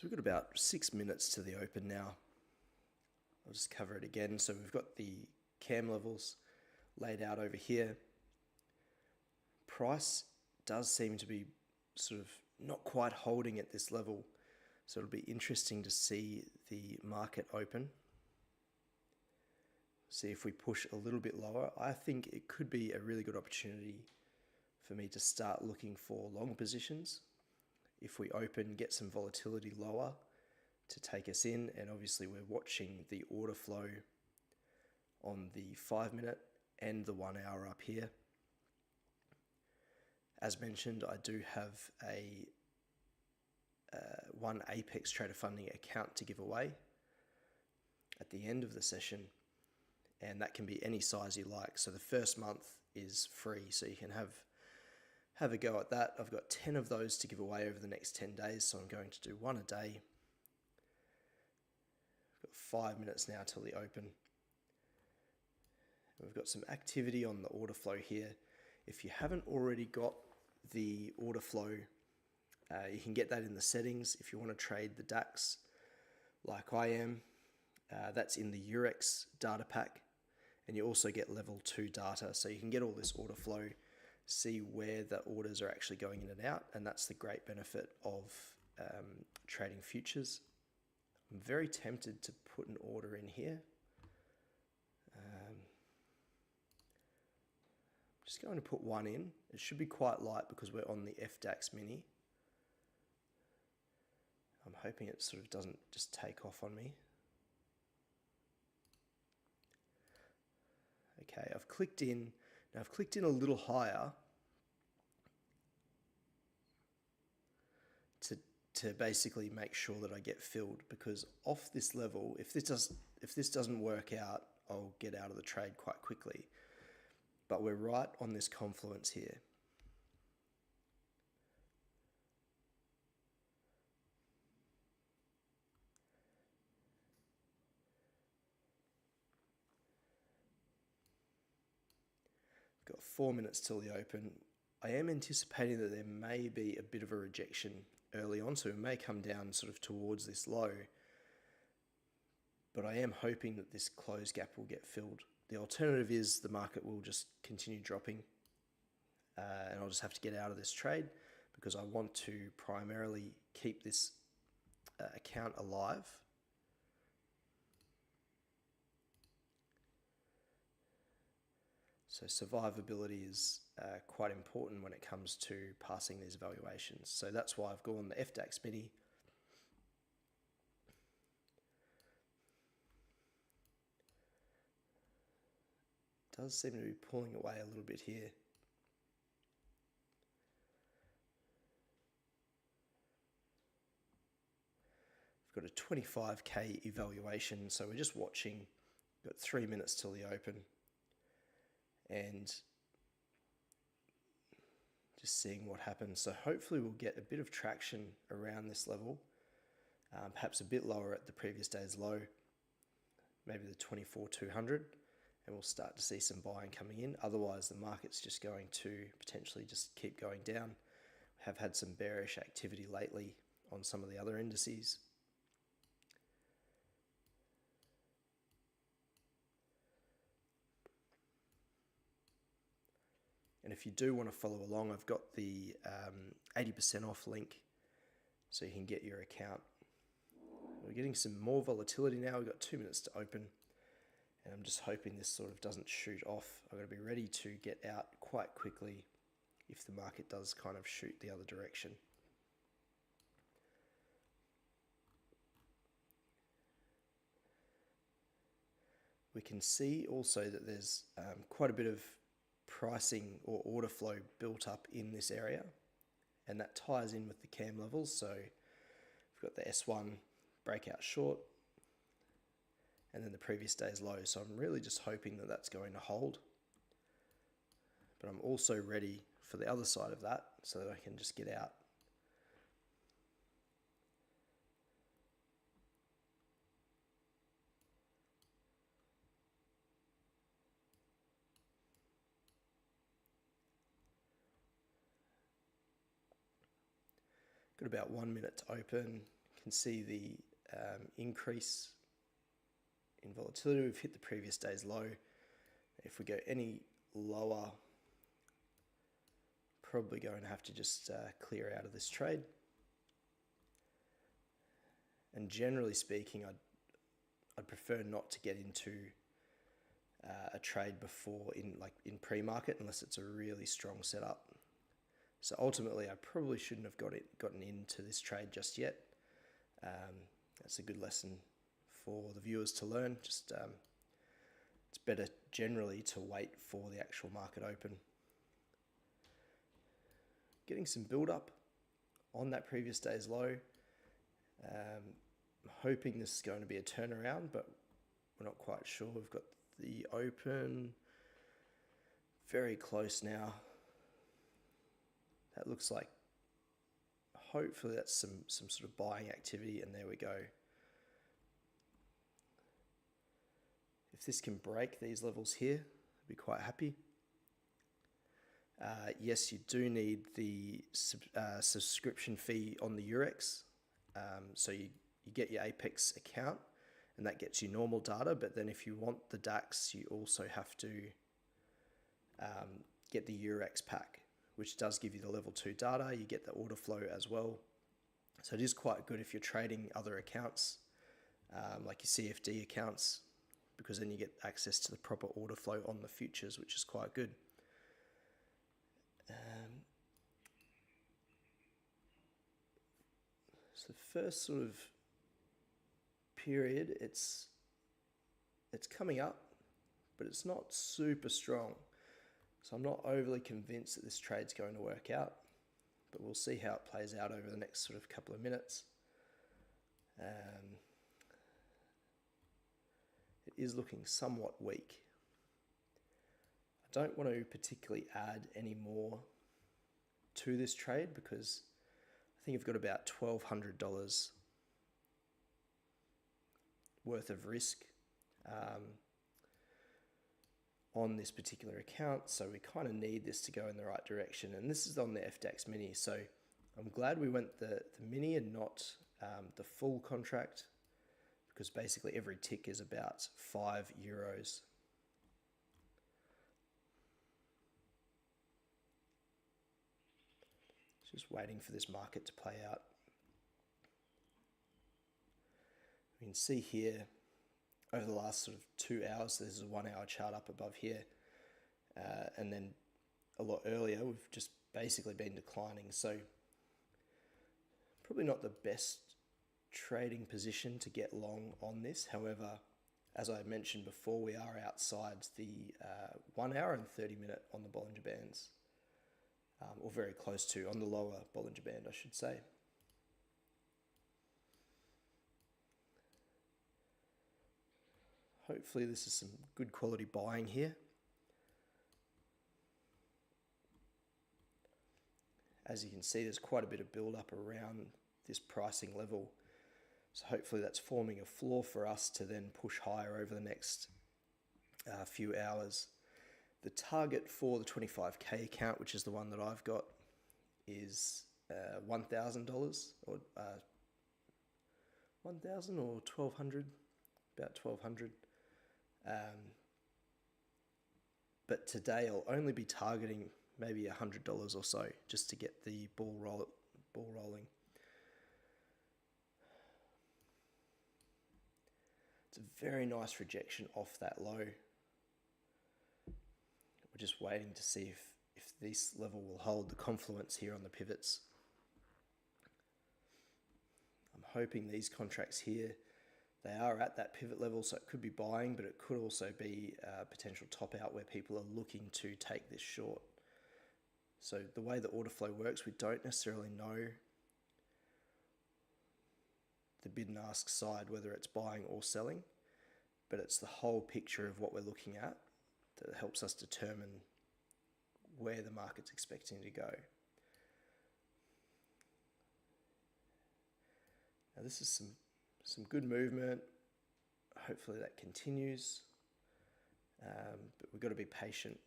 So we've got about 6 minutes to the open now. I'll just cover it again. So we've got the cam levels laid out over here. Price does seem to be sort of not quite holding at this level. So it'll be interesting to see the market open. See if we push a little bit lower. I think it could be a really good opportunity for me to start looking for long positions. If we open, get some volatility lower to take us in, and obviously we're watching the order flow on the 5 minute and the 1 hour up here. As mentioned, I do have a one Apex Trader Funding account to give away at the end of the session, and that can be any size you like. So the first month is free, so you can have a go at that. I've got 10 of those to give away over the next 10 days, so I'm going to do one a day. I've got 5 minutes now till the open. We've got some activity on the order flow here. If you haven't already got the order flow, you can get that in the settings. If you want to trade the DAX like I am, that's in the Eurex data pack, and you also get level 2 data, so you can get all this order flow, see where the orders are actually going in and out, and that's the great benefit of trading futures. I'm very tempted to put an order in here. Just going to put one in. It should be quite light because we're on the FDAX Mini. I'm hoping it sort of doesn't just take off on me. Okay, I've clicked in. Now I've clicked in a little higher to basically make sure that I get filled, because off this level, if this doesn't work out, I'll get out of the trade quite quickly. But we're right on this confluence here. Got 4 minutes till the open. I am anticipating that there may be a bit of a rejection early on, so it may come down sort of towards this low. But I am hoping that this close gap will get filled. The alternative is the market will just continue dropping, and I'll just have to get out of this trade because I want to primarily keep this account alive. So survivability is quite important when it comes to passing these evaluations. So that's why I've gone the FDAX Mini. Does seem to be pulling away a little bit here. We've got a 25k evaluation, so we're just watching. We've got 3 minutes till the open, and just seeing what happens. So hopefully we'll get a bit of traction around this level, perhaps a bit lower at the previous day's low, maybe the 24,200, and we'll start to see some buying coming in. Otherwise the market's just going to potentially just keep going down. We have had some bearish activity lately on some of the other indices. And if you do want to follow along, I've got the 80% off link, so you can get your account. We're getting some more volatility now. We've got 2 minutes to open, and I'm just hoping this sort of doesn't shoot off. I've got to be ready to get out quite quickly if the market does kind of shoot the other direction. We can see also that there's quite a bit of pricing or order flow built up in this area, and that ties in with the cam levels. So we've got the S1 breakout short and then the previous day's low, so I'm really just hoping that that's going to hold, but I'm also ready for the other side of that so that I can just get out. Got about 1 minute to open. You can can see the increase in volatility. We've hit the previous day's low. If we go any lower, probably going to have to just clear out of this trade. And generally speaking, I'd prefer not to get into a trade before in pre-market unless it's a really strong setup. So ultimately, I probably shouldn't have gotten into this trade just yet. That's a good lesson for the viewers to learn. Just it's better generally to wait for the actual market open. Getting some build up on that previous day's low. I'm hoping this is going to be a turnaround, but we're not quite sure. We've got the open very close now. That looks like, hopefully that's some sort of buying activity, and there we go. If this can break these levels here, I'd be quite happy. Yes, you do need the subscription fee on the Eurex. So you get your Apex account, and that gets you normal data, but then if you want the DAX, you also have to get the Eurex pack, which does give you the level 2 data. You get the order flow as well. So it is quite good if you're trading other accounts, like your CFD accounts, because then you get access to the proper order flow on the futures, which is quite good. So the first sort of period, it's coming up, but it's not super strong. So I'm not overly convinced that this trade's going to work out, but we'll see how it plays out over the next sort of couple of minutes. It is looking somewhat weak. I don't want to particularly add any more to this trade because I think I've got about $1,200 worth of risk on this particular account, so we kind of need this to go in the right direction, and this is on the FDAX Mini, so I'm glad we went the Mini and not the full contract, because basically every tick is about €5. Just waiting for this market to play out. We can see here over the last sort of 2 hours, there's a 1 hour chart up above here. And then a lot earlier, we've just basically been declining. So probably not the best trading position to get long on this. However, as I mentioned before, we are outside the 1 hour and 30 minute on the Bollinger Bands. Or very close to, on the lower Bollinger Band, I should say. Hopefully this is some good quality buying here. As you can see, there's quite a bit of build up around this pricing level. So hopefully that's forming a floor for us to then push higher over the next few hours. The target for the 25K account, which is the one that I've got, is $1,000 or $1,000 or $1,200, about $1,200. But today I'll only be targeting maybe $100 or so just to get the ball rolling. It's a very nice rejection off that low. We're just waiting to see if this level will hold the confluence here on the pivots. I'm hoping these contracts here, they are at that pivot level, so it could be buying, but it could also be a potential top out where people are looking to take this short. So the way the order flow works, we don't necessarily know the bid and ask side, whether it's buying or selling, but it's the whole picture of what we're looking at that helps us determine where the market's expecting to go. Now this is some good movement. Hopefully that continues, but we've got to be patient.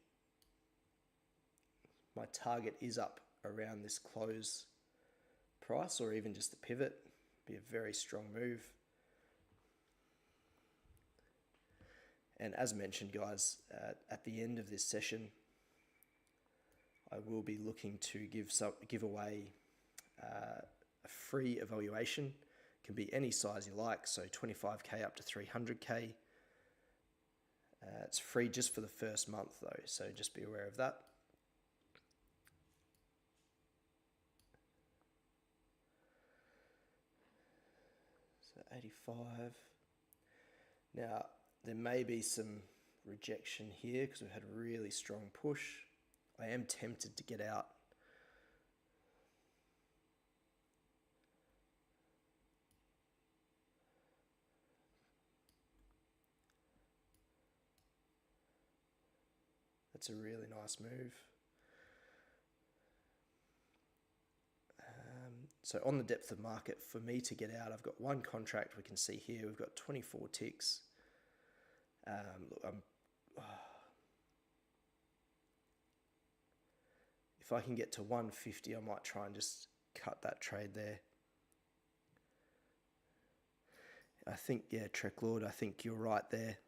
My target is up around this close price or even just the pivot. Be a very strong move. And as mentioned, guys, at the end of this session, I will be looking to give away a free evaluation. Can be any size you like, so 25k up to 300k. It's free just for the first month though, so just be aware of that. So 85. Now, there may be some rejection here because we've had a really strong push. I am tempted to get out. That's a really nice move. So on the depth of market, for me to get out, I've got one contract we can see here. We've got 24 ticks. Look, if I can get to 150, I might try and just cut that trade there. I think, yeah, Trek Lord, I think you're right there.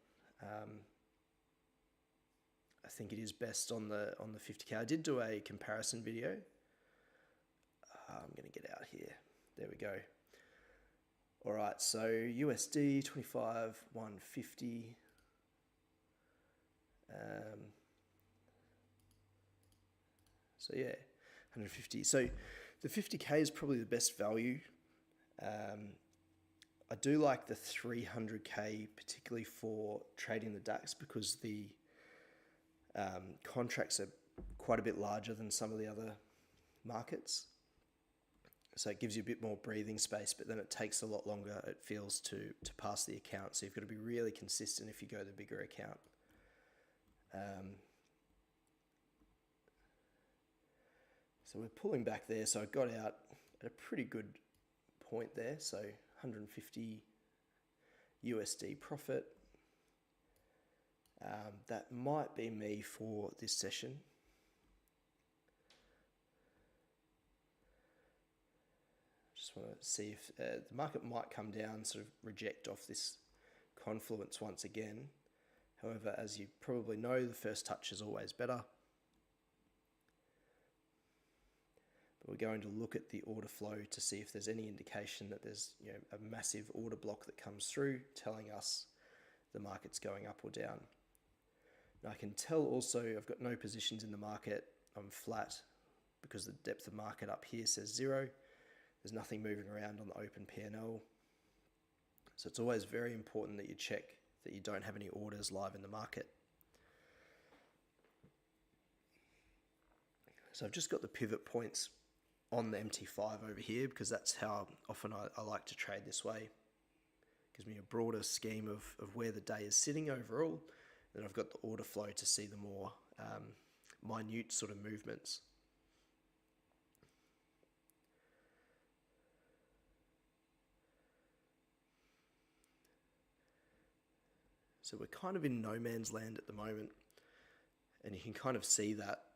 I think it is best on the 50k. I did do a comparison video. I'm going to get out here. There we go. All right, so USD 25 150. So yeah, 150. So the 50k is probably the best value. I do like the 300k, particularly for trading the DAX, because the contracts are quite a bit larger than some of the other markets. So it gives you a bit more breathing space, but then it takes a lot longer, it feels, to pass the account. So you've got to be really consistent if you go the bigger account. So we're pulling back there. So I got out at a pretty good point there. So 150 USD profit. That might be me for this session. Just want to see if the market might come down, sort of reject off this confluence once again. However, as you probably know, the first touch is always better. But we're going to look at the order flow to see if there's any indication that there's, you know, a massive order block that comes through telling us the market's going up or down. Now I can tell also I've got no positions in the market. I'm flat because the depth of market up here says 0. There's nothing moving around on the open P&L. So it's always very important that you check that you don't have any orders live in the market. So I've just got the pivot points on the MT5 over here because that's how often I like to trade this way. It gives me a broader scheme of where the day is sitting overall. Then I've got the order flow to see the more minute sort of movements. So we're kind of in no man's land at the moment, and you can kind of see that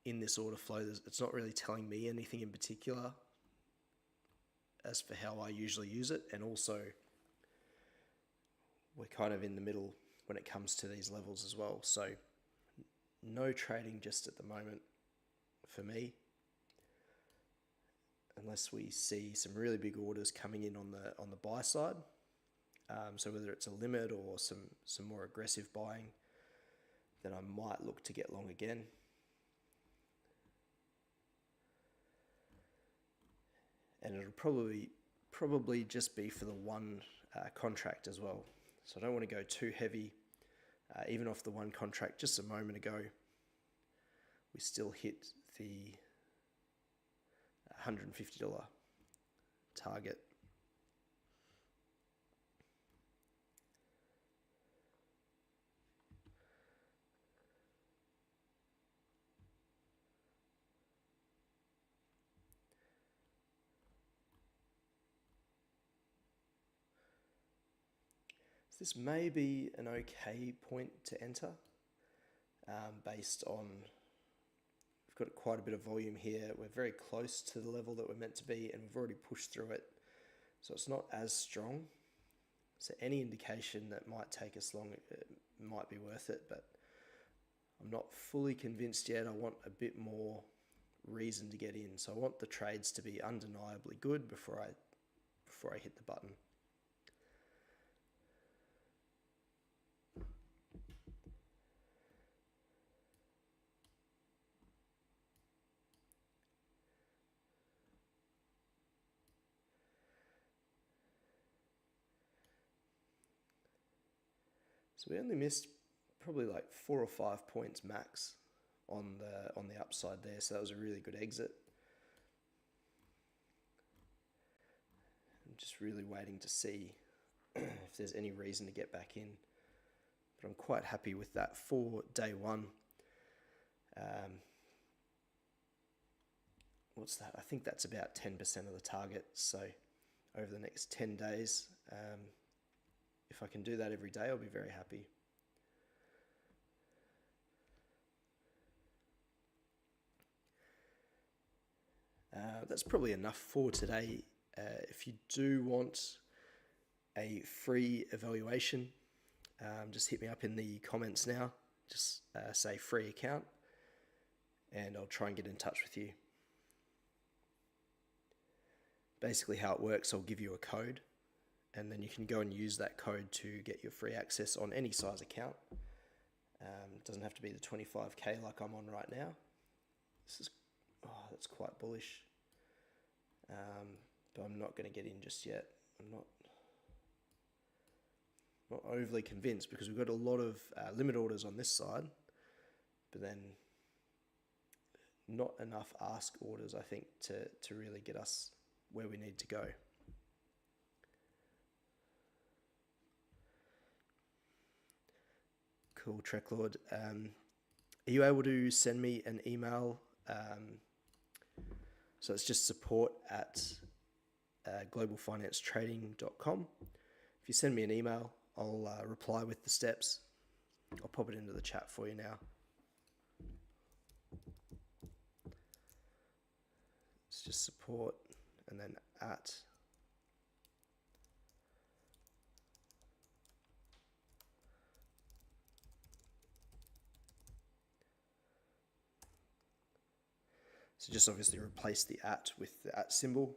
in this order flow. It's not really telling me anything in particular as for how I usually use it, and also we're kind of in the middle when it comes to these levels as well. So no trading just at the moment for me, unless we see some really big orders coming in on the buy side. So whether it's a limit or some more aggressive buying, then I might look to get long again. And it'll probably just be for the one contract as well. So I don't want to go too heavy. Even off the one contract just a moment ago, we still hit the $150 target. This may be an okay point to enter based on, we've got quite a bit of volume here. We're very close to the level that we're meant to be, and we've already pushed through it. So it's not as strong. So any indication that might take us long, it might be worth it, but I'm not fully convinced yet. I want a bit more reason to get in. So I want the trades to be undeniably good before I hit the button. So we only missed probably like 4 or 5 points max on the upside there. So that was a really good exit. I'm just really waiting to see if there's any reason to get back in. But I'm quite happy with that for day one. What's that? I think that's about 10% of the target. So over the next 10 days, if I can do that every day, I'll be very happy. That's probably enough for today. If you do want a free evaluation, just hit me up in the comments now. Just say free account, and I'll try and get in touch with you. Basically how it works, I'll give you a code, and then you can go and use that code to get your free access on any size account. It doesn't have to be the 25k like I'm on right now. That's quite bullish. But I'm not going to get in just yet. I'm not overly convinced because we've got a lot of limit orders on this side, but then not enough ask orders, I think, to really get us where we need to go. Cool, Treklord. Are you able to send me an email? So it's just support at globalfinancetrading.com. If you send me an email, I'll reply with the steps. I'll pop it into the chat for you now. It's just support and then at. So just obviously replace the at with the at symbol.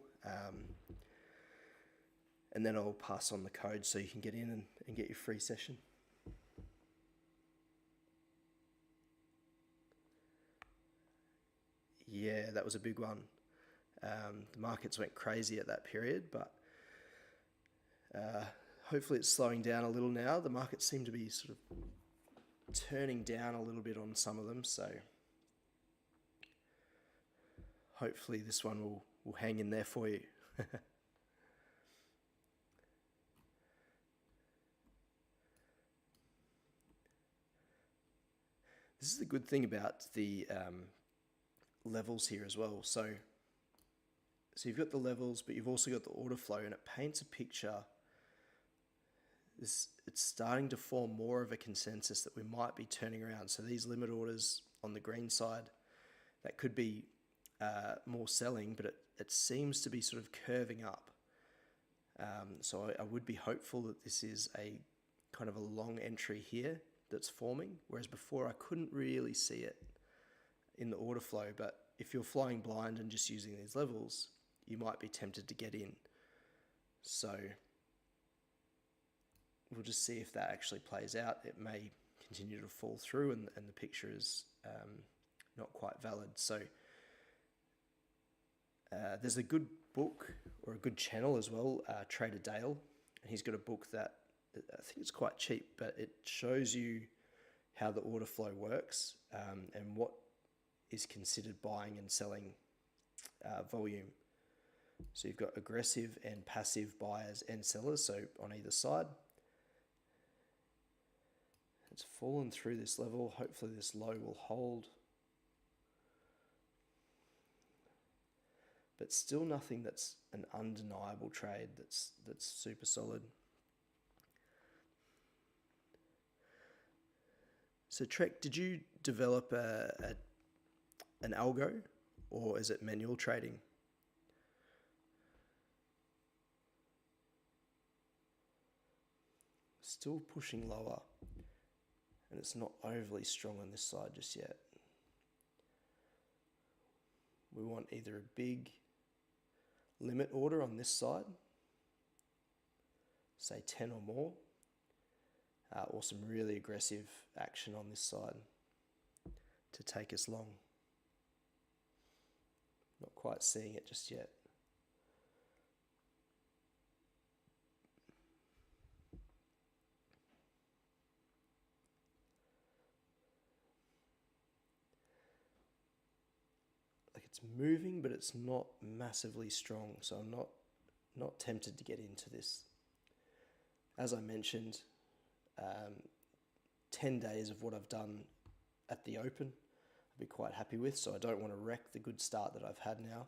And then I'll pass on the code so you can get in and get your free session. Yeah, that was a big one. The markets went crazy at that period, but hopefully it's slowing down a little now. The markets seem to be sort of turning down a little bit on some of them, so hopefully this one will hang in there for you. This is the good thing about the levels here as well. So you've got the levels, but you've also got the order flow, and it paints a picture. It's starting to form more of a consensus that we might be turning around. So these limit orders on the green side, that could be more selling, but it seems to be sort of curving up. So I would be hopeful that this is a kind of a long entry here that's forming, whereas before I couldn't really see it in the order flow. But if you're flying blind and just using these levels, you might be tempted to get in. So we'll just see if that actually plays out. It may continue to fall through and the picture is not quite valid. So there's a good book or a good channel as well, Trader Dale, and he's got a book that I think it's quite cheap, but it shows you how the order flow works and what is considered buying and selling volume. So you've got aggressive and passive buyers and sellers, so on either side. It's fallen through this level. Hopefully this low will hold. But still nothing that's an undeniable trade that's super solid. So Trek, did you develop an algo, or is it manual trading? Still pushing lower, and it's not overly strong on this side just yet. We want either a big limit order on this side, say 10 or more, or some really aggressive action on this side to take us long. Not quite seeing it just yet. Like it's moving, but it's not massively strong, so I'm not tempted to get into this. As I mentioned, 10 days of what I've done at the open, I'd be quite happy with, so I don't want to wreck the good start that I've had now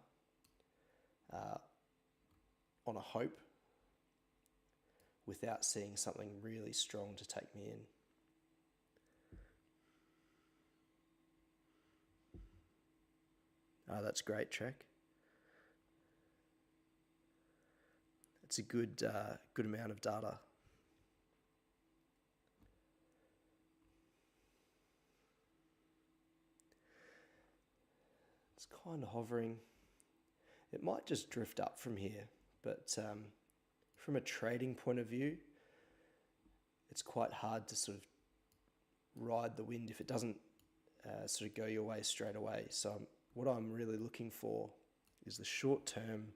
on a hope without seeing something really strong to take me in. That's great, Trek. It's a good amount of data. It's kind of hovering. It might just drift up from here, but from a trading point of view, it's quite hard to sort of ride the wind if it doesn't sort of go your way straight away. So what I'm really looking for is the short-term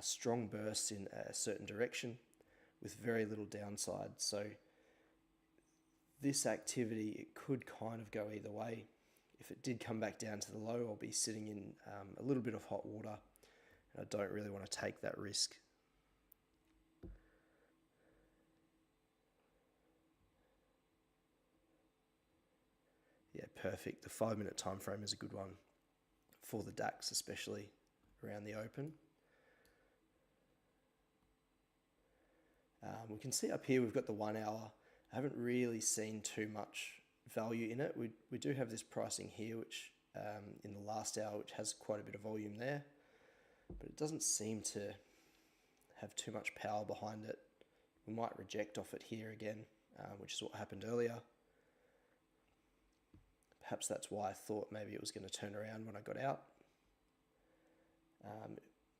strong bursts in a certain direction with very little downside. So this activity, it could kind of go either way. If it did come back down to the low, I'll be sitting in a little bit of hot water, and I don't really want to take that risk. Yeah, perfect. The 5-minute time frame is a good one for the DAX, especially around the open. We can see up here we've got the 1 hour. I haven't really seen too much value in it. We do have this pricing here, which in the last hour, which has quite a bit of volume there, but it doesn't seem to have too much power behind it. We might reject off it here again, which is what happened earlier. Perhaps that's why I thought maybe it was going to turn around when I got out.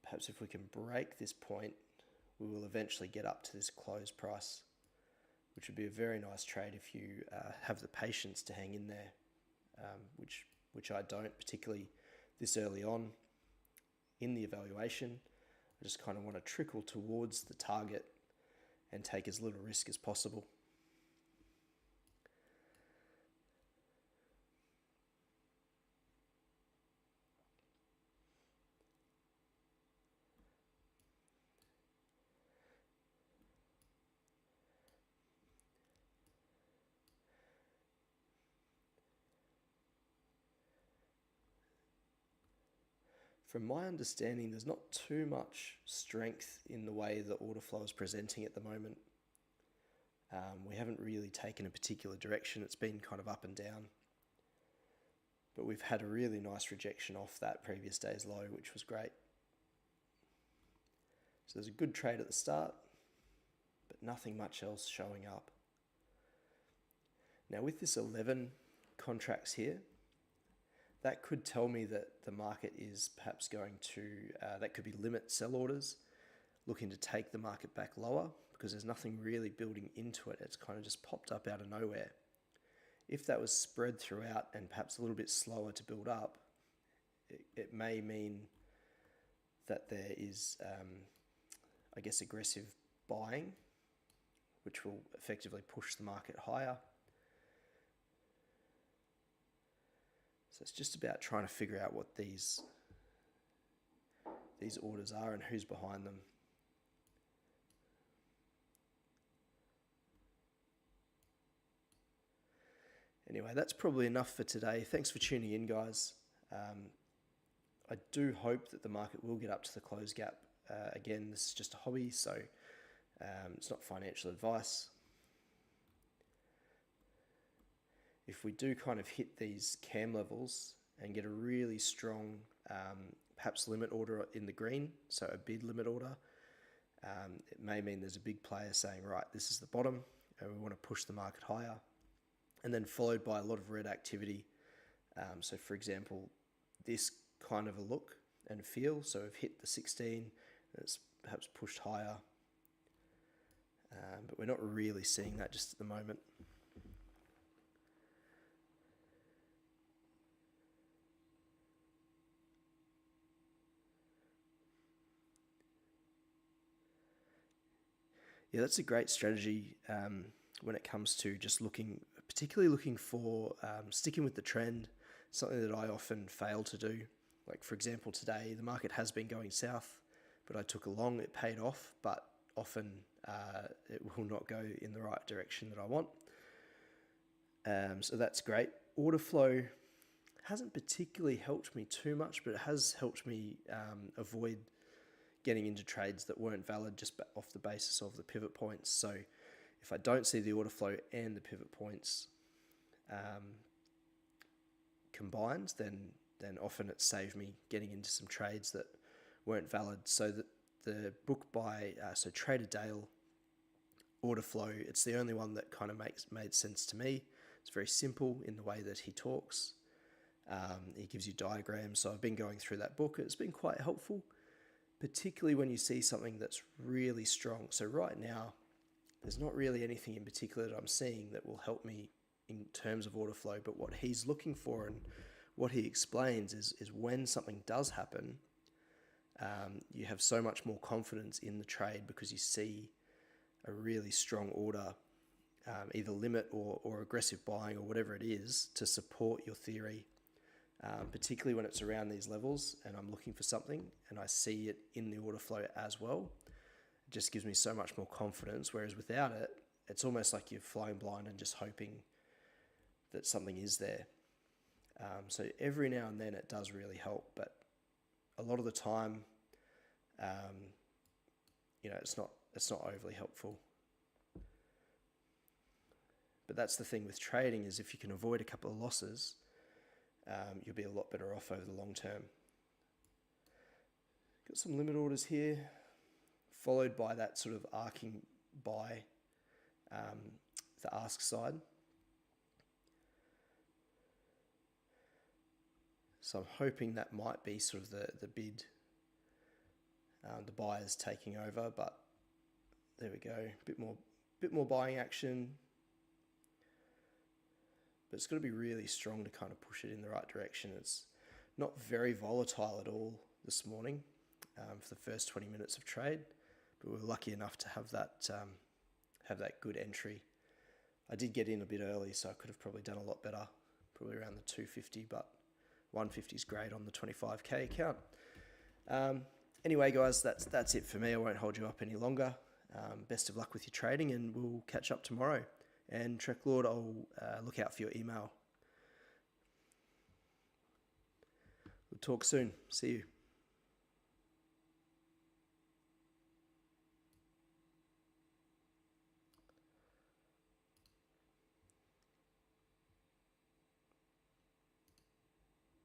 Perhaps if we can break this point, we will eventually get up to this close price, which would be a very nice trade if you have the patience to hang in there, which I don't, particularly this early on in the evaluation. I just kind of want to trickle towards the target and take as little risk as possible. From my understanding, there's not too much strength in the way the order flow is presenting at the moment. We haven't really taken a particular direction. It's been kind of up and down. But we've had a really nice rejection off that previous day's low, which was great. So there's a good trade at the start, but nothing much else showing up. Now with this 11 contracts here, that could tell me that the market is perhaps going to, that could be limit sell orders, looking to take the market back lower because there's nothing really building into it. It's kind of just popped up out of nowhere. If that was spread throughout and perhaps a little bit slower to build up, it may mean that there is, I guess, aggressive buying, which will effectively push the market higher. So it's just about trying to figure out what these orders are and who's behind them. Anyway, that's probably enough for today. Thanks for tuning in, guys. I do hope that the market will get up to the close gap. Again, this is just a hobby, so it's not financial advice. If we do kind of hit these cam levels and get a really strong, perhaps limit order in the green, so a bid limit order, it may mean there's a big player saying, right, this is the bottom, and we want to push the market higher, and then followed by a lot of red activity. So for example, this kind of a look and feel. So we've hit the 16, and it's perhaps pushed higher, but we're not really seeing that just at the moment. Yeah, that's a great strategy when it comes to just particularly looking for sticking with the trend, something that I often fail to do. Like for example, today the market has been going south, but I took a long, it paid off, but often it will not go in the right direction that I want. So that's great. Order flow hasn't particularly helped me too much, but it has helped me avoid getting into trades that weren't valid just off the basis of the pivot points. So if I don't see the order flow and the pivot points combined, then often it saved me getting into some trades that weren't valid. So the book by Tradovate, order flow, it's the only one that kind of made sense to me. It's very simple in the way that he talks. He gives you diagrams. So I've been going through that book. It's been quite helpful, particularly when you see something that's really strong. So right now, there's not really anything in particular that I'm seeing that will help me in terms of order flow, but what he's looking for and what he explains is when something does happen, you have so much more confidence in the trade because you see a really strong order, either limit or aggressive buying or whatever it is to support your theory, particularly when it's around these levels and I'm looking for something and I see it in the order flow as well. It just gives me so much more confidence, whereas without it, it's almost like you're flying blind and just hoping that something is there. So every now and then it does really help, but a lot of the time, it's not overly helpful. But that's the thing with trading, is if you can avoid a couple of losses, you'll be a lot better off over the long term. Got some limit orders here, followed by that sort of arcing buy, the ask side. So I'm hoping that might be sort of the bid, the buyers taking over, but there we go, bit more buying action. But it's got to be really strong to kind of push it in the right direction. It's not very volatile at all this morning for the first 20 minutes of trade, but we were lucky enough to have that good entry. I did get in a bit early, so I could have probably done a lot better, probably around the 250, but 150 is great on the 25k account. Anyway, guys, that's it for me. I won't hold you up any longer. Best of luck with your trading, and we'll catch up tomorrow. And Trek Lord, I'll look out for your email. We'll talk soon. See you.